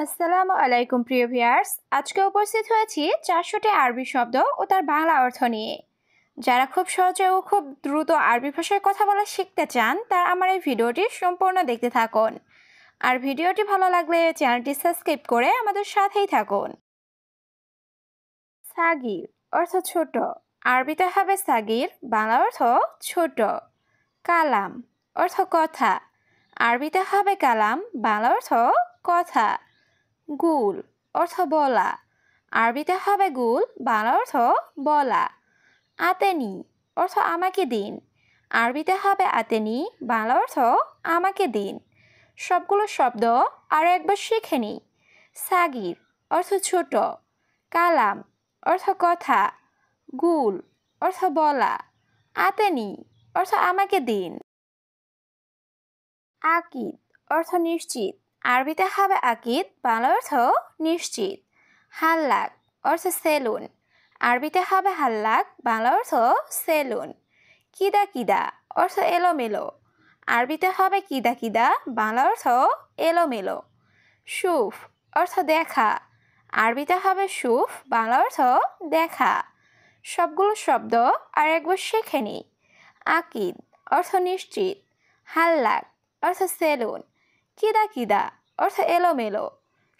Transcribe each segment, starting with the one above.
আসসালামু আলাইকুম প্রিয় ভিউয়ার্স, আজকে উপস্থিত হয়েছি 400টি আরবি শব্দ ও তার বাংলা অর্থ নিয়ে। যারা খুব সহজে ও খুব দ্রুত আরবি ভাষায় কথা বলা শিখতে চান তারা আমার এই ভিডিওটি সম্পূর্ণ দেখতে থাকুন। আর ভিডিওটি ভালো লাগলে চ্যানেলটি সাবস্ক্রাইব করে আমাদের সাথেই থাকুন। সাগির অর্থ ছোট, আরবিতে হবে সাগির, বাংলা অর্থ ছোট। কালাম অর্থ কথা, আরবিতে হবে কালাম, বাংলা অর্থ কথা। গুল অর্থ বলা, আরবিতে হবে গুল, বাংলা অর্থ বলা। আতেনি অর্থ আমাকে দিন, আরবিতে হবে আতেনি, বাংলা অর্থ আমাকে দিন। সবগুলো শব্দ আরও একবার শিখে নিই। সাগির অর্থ ছোট, কালাম অর্থ কথা, গুল অর্থ বলা, আতেনি অর্থ আমাকে দিন। আকিদ অর্থ নিশ্চিত, আরবিতে হবে আকিদ, বাংলা অর্থ নিশ্চিত। হাল্লাক অর্থ সেলুন, আরবিতে হবে হাল্লাক, বাংলা অর্থ সেলুন। কিদা কিদা অর্থ এলোমেলো, আরবিতে হবে কিদা কিদা, বাংলা অর্থ এলোমেলো। সুফ অর্থ দেখা, আরবিতে হবে সুফ, বাংলা অর্থ দেখা। সবগুলো শব্দ আর একবার শিখে নিই। আকিদ অর্থ নিশ্চিত, হাল্লাক অর্থ সেলুন, কিদা কিদা অর্থ এলোমেলো,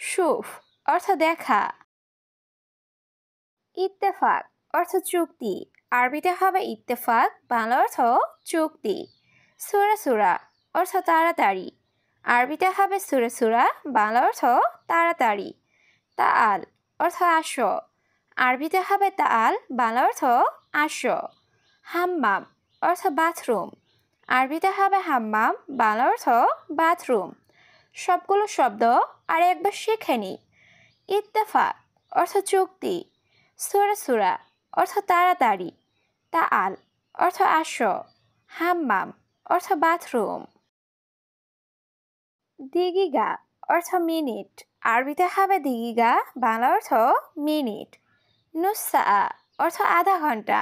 সুফ অর্থ দেখা। ইত্তেফাক অর্থ চুক্তি, আরবিতে হবে ইত্তেফাক, বাংলা অর্থ চুক্তি। সুরা সুরা অর্থ তাড়াতাড়ি, আরবিতে হবে সুরা সুরা, বাংলা অর্থ তাড়াতাড়ি। তাআল অর্থ আসো, আরবিতে হবে তাআল, বাংলা অর্থ আসো। হাম্মাম অর্থ বাথরুম, আরবিতে হবে হাম্মাম, বাংলা অর্থ বাথরুম। সবগুলো শব্দ আর একবার শিখে নিই। ইত্তেফাক অর্থ চুক্তি, সুরা সুরা অর্থ তাড়াতাড়ি, তাআল অর্থ আসো, হাম্মাম অর্থ বাথরুম। দিগিগা অর্থ মিনিট, আরবিতে হবে দিগিগা, বাংলা অর্থ মিনিট। নুসা অর্থ আধা ঘন্টা,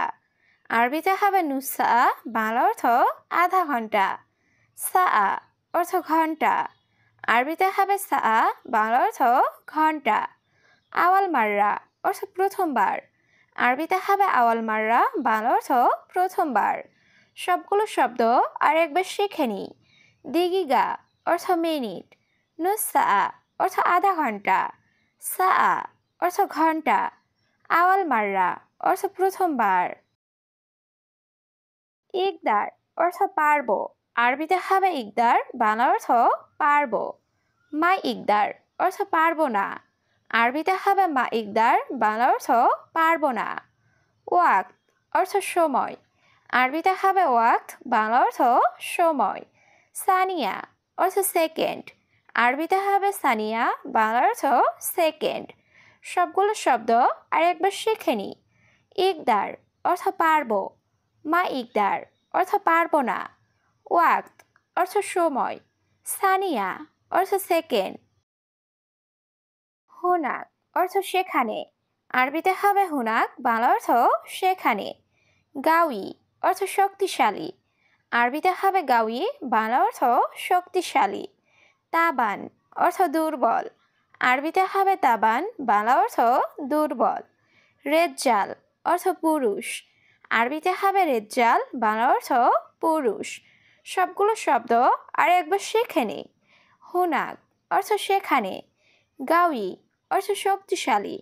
আরবিতে হবে নুসা, বাংলা অর্থ আধা ঘন্টা। সা অর্থ ঘন্টা, আরবিতে হবে সা, বাংলা অর্থ ঘন্টা। আওয়াল মাররা অর্থ প্রথমবার, আরবিতে হবে আওয়াল মাররা, বাংলা অর্থ প্রথমবার। সবগুলো শব্দ আর একবার শিখে নিই। দিগিগা অর্থ মিনিট, নুসা অর্থ আধা ঘন্টা, সা অর্থ ঘন্টা, আওয়াল মাররা অর্থ প্রথমবার। ইকদার অর্থ পারবো, আরবিতে হবে ইকদার, বাংলা অর্থ পারবো। মা ইকদার অর্থ পারবো না, আরবিতে হবে মা ইকদার, বাংলা অর্থ পারবো না। ওয়াক্ত অর্থ সময়, আরবিতে হবে ওয়াক্ত, বাংলা অর্থ সময়। সানিয়া অর্থ সেকেন্ড, আরবিতে হবে সানিয়া, বাংলা অর্থ সেকেন্ড। সবগুলো শব্দ আর একবার শিখে নিই। ইকদার অর্থ পারবো, মা ইকদার অর্থ পারবো না, ওয়াক্ত অর্থ সময়, সানিয়া অর্থ সেকেন্ড। হুনাক অর্থ সেখানে, আরবিতে হবে হুনাক, বাংলা অর্থ সেখানে। গাউই অর্থ শক্তিশালী, আরবিতে হবে গাউই, বাংলা অর্থ শক্তিশালী। তাবান অর্থ দুর্বল, আরবিতে হবে তাবান, বাংলা অর্থ দুর্বল। রেজ্জাল অর্থ পুরুষ, আরবিতে হবে রেজ্জাল, বাংলা অর্থ পুরুষ। সবগুলো শব্দ আর একবার শিখে নিই। হুনাক অর্থ সেখানে, গাউই অর্থ শক্তিশালী,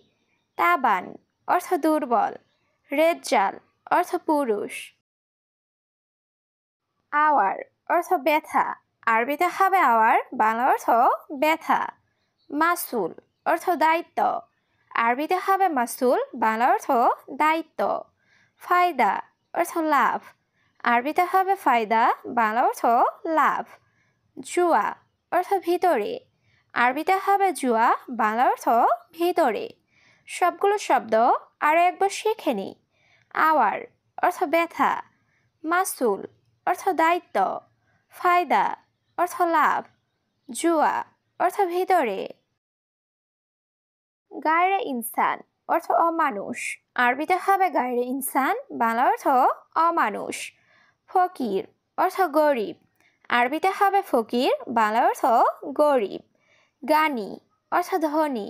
তাবান অর্থ দুর্বল, রেজ্জাল অর্থ পুরুষ। আওয়ার অর্থ ব্যথা, আরবিতে হবে আওয়ার, বাংলা অর্থ ব্যথা। মাসুল অর্থ দায়িত্ব, আরবিতে হবে মাসুল, বাংলা অর্থ দায়িত্ব। ফায়দা অর্থ লাভ, আরবিতে হবে ফায়দা, বাংলা অর্থ লাভ। জুয়া অর্থ ভিতরে, আরবিতে হবে জুয়া, বাংলা অর্থ ভিতরে। সবগুলো শব্দ আরও একবার শিখে নিই। আওয়ার অর্থ ব্যথা, মাসুল অর্থ দায়িত্ব, ফায়দা অর্থ লাভ, জুয়া অর্থ ভিতরে। গায়রে ইনসান অর্থ অমানুষ, আরবিতে হবে গায়রে ইনসান, বাংলা অর্থ অমানুষ। ফকির অর্থ গরিব, আরবিতে হবে ফকির, বাংলা অর্থ গরিব। গানি অর্থ ধনী,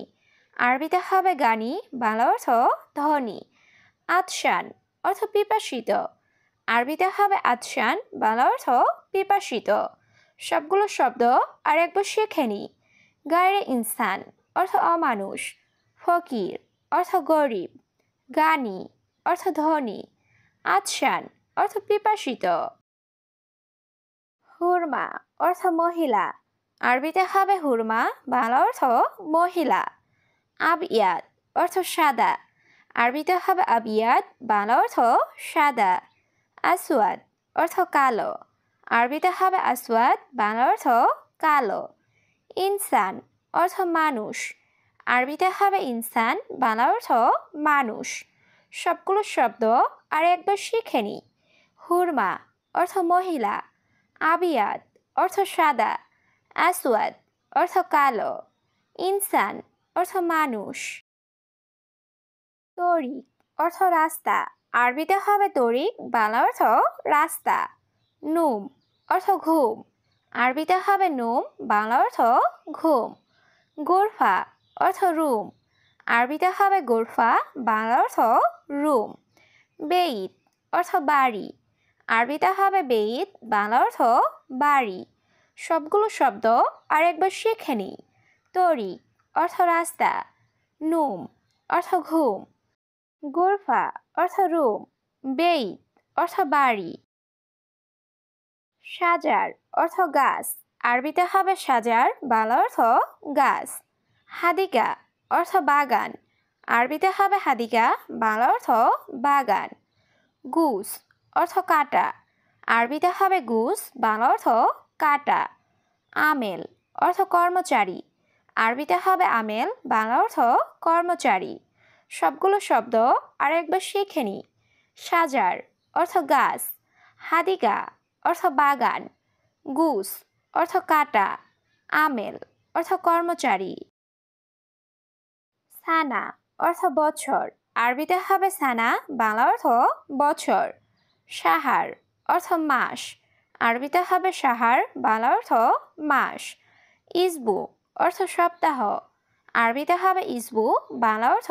আরবিতে হবে গানি, বাংলা অর্থ ধনী। আতশান অর্থ পিপাসিত, আরবিতে হবে আতশান, বাংলা অর্থ পিপাসিত। সবগুলো শব্দ আর একবার শিখে নি। গায়রে ইনসান অর্থ অমানুষ, ফকির অর্থ গরিব, গানি অর্থ ধনী, আতশান অর্থ পিপাসিত। হুরমা অর্থ মহিলা, আরবিতে হবে হুরমা, বাংলা অর্থ মহিলা। আবিয়াদ অর্থ সাদা, আরবিতে হবে আবিয়াদ, বাংলা অর্থ সাদা। আসওয়াদ অর্থ কালো, আরবিতে হবে আসওয়াদ, বাংলা অর্থ কালো। ইনসান অর্থ মানুষ, আরবিতে হবে ইনসান, বাংলা অর্থ মানুষ। সবগুলো শব্দ আর একবার শিখে নি। হুরমা অর্থ মহিলা, আবিয়াদ অর্থ সাদা, আসওয়াদ অর্থ কালো, ইনসান অর্থ মানুষ। তরিক অর্থ রাস্তা, আরবিতে হবে তরিক, বাংলা অর্থ রাস্তা। নুম অর্থ ঘুম, আরবিতে হবে নুম, বাংলা অর্থ ঘুম। গোরফা অর্থ রুম, আরবিতে হবে গোরফা, বাংলা অর্থ রুম। বেইত অর্থ বাড়ি, আরবিতে হবে বেইত, বাংলা অর্থ বাড়ি। সবগুলো শব্দ আর একবার শিখে নি। তরিক অর্থ রাস্তা, নুম অর্থ ঘুম, গোরফা অর্থ রুম, বেইত অর্থ বাড়ি। সাজার অর্থ গাছ, আরবিতে হবে সাজার, বাংলা অর্থ গাছ। হাদিকা অর্থ বাগান, আরবিতে হবে হাদিকা, বাংলা অর্থ বাগান। গুস অর্থ কাটা, আরবিতে হবে গুস, বাংলা অর্থ কাটা। আমেল অর্থ কর্মচারী, আরবিতে হবে আমেল, বাংলা অর্থ কর্মচারী। সবগুলো শব্দ আর একবার শিখে নি। সাজার অর্থ গাছ, হাদিকা অর্থ বাগান, গুস অর্থ কাটা, আমেল অর্থ কর্মচারী। সানা অর্থ বছর, আরবিতে হবে সানা, বাংলা অর্থ বছর। সাহার অর্থ মাস, আরবিতে হবে সাহার, বাংলা অর্থ মাস। ইসবু অর্থ সপ্তাহ, আরবিতে হবে ইসবু, বাংলা অর্থ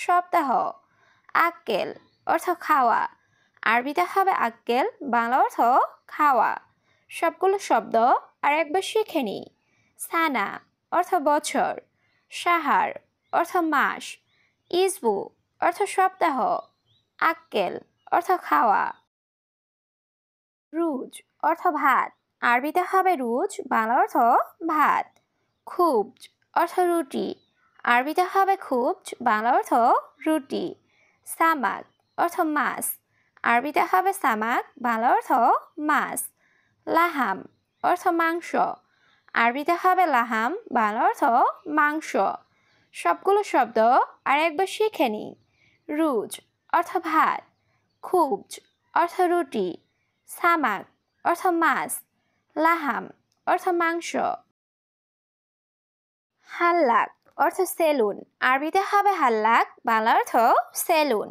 সপ্তাহ। আক্কেল অর্থ খাওয়া, আরবিতে হবে আক্কেল, বাংলা অর্থ খাওয়া। সবগুলো শব্দ আর একবার শিখে নি। সানা অর্থ বছর, সাহার অর্থ মাস, ইসবু অর্থ সপ্তাহ, আক্কেল অর্থ খাওয়া। রুজ অর্থ ভাত, আরবিতে হবে রুজ, বাংলা অর্থ ভাত। খুবজ অর্থ রুটি, আরবিতে হবে খুবজ, বাংলা অর্থ রুটি। সামাক অর্থ মাছ, আরবিতে হবে সামাক, বাংলা অর্থ মাছ। লাহাম অর্থ মাংস, আরবিতে হবে লাহাম, বাংলা অর্থ মাংস। সবগুলো শব্দ আর একবার শিখে নি। রুজ অর্থ ভাত, খুবজ অর্থ রুটি, সামাক অর্থ মাছ, লাহাম অর্থ মাংস। হাল্লাক অর্থ সেলুন, আরবিতে হবে হাল্লাক, বাংলা অর্থ সেলুন।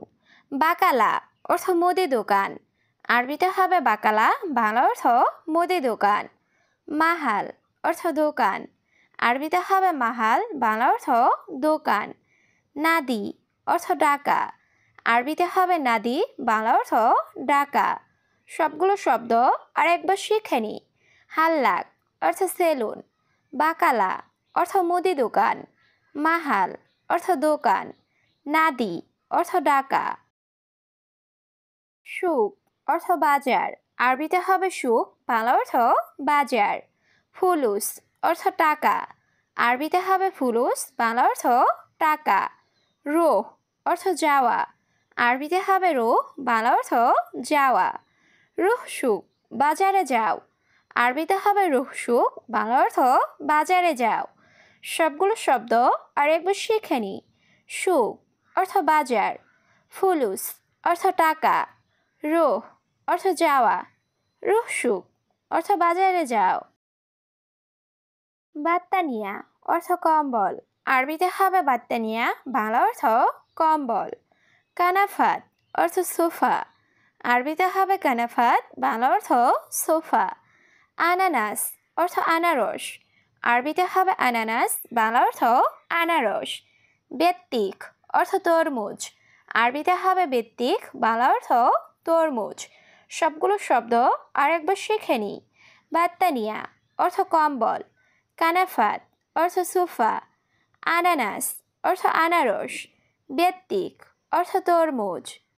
বাকালা অর্থ মুদি দোকান, আরবিতে হবে বাকালা, বাংলা অর্থ মুদি দোকান। মাহাল অর্থ দোকান, আরবিতে হবে মাহাল, বাংলা অর্থ দোকান। নাদি অর্থ ডাকা, আরবিতে হবে নাদি, বাংলা অর্থ ডাকা। সবগুলো শব্দ আর একবার শিখে নি। হাল্লাক অর্থ সেলুন, বাকালা অর্থ মুদি দোকান, মাহাল অর্থ দোকান, নাদি অর্থ ডাকা। সুক অর্থ বাজার, আরবিতে হবে সুক, বাংলা অর্থ বাজার। ফুলুস অর্থ টাকা, আরবিতে হবে ফুলুস, বাংলা অর্থ টাকা। রোহ অর্থ যাওয়া, আরবিতে হবে রোহ, বাংলা অর্থ যাওয়া। রুহ সুক বাজারে যাও, আরবিতে হবে রুহ সুক, বাংলা অর্থ বাজারে যাও। সবগুলো শব্দ আর একবার শিখে নি। সুক অর্থ বাজার, ফুলুস অর্থ টাকা, রোহ অর্থ যাওয়া, রুহ সুক অর্থ বাজারে যাও। বাত্তানিয়া অর্থ কম্বল, আরবিতে হবে বাত্তানিয়া, বাংলা অর্থ কম্বল। কানাফাত অর্থ সোফা, আরবিতে হবে কানাফাত, বাংলা অর্থ সোফা। আনানাস অর্থ আনারস, আরবিতে হবে আনানাস, বাংলা অর্থ আনারস। বেত্তিক অর্থ তরমুজ, আরবিতে হবে বেত্তিক, বাংলা অর্থ তরমুজ। সবগুলো শব্দ আরেকবার শিখে নিই। বাত্তানিয়া অর্থ কম্বল, কানাফাত অর্থ সোফা, আনানাস অর্থ আনারস, বেত্তিক অর্থ তরমুজ।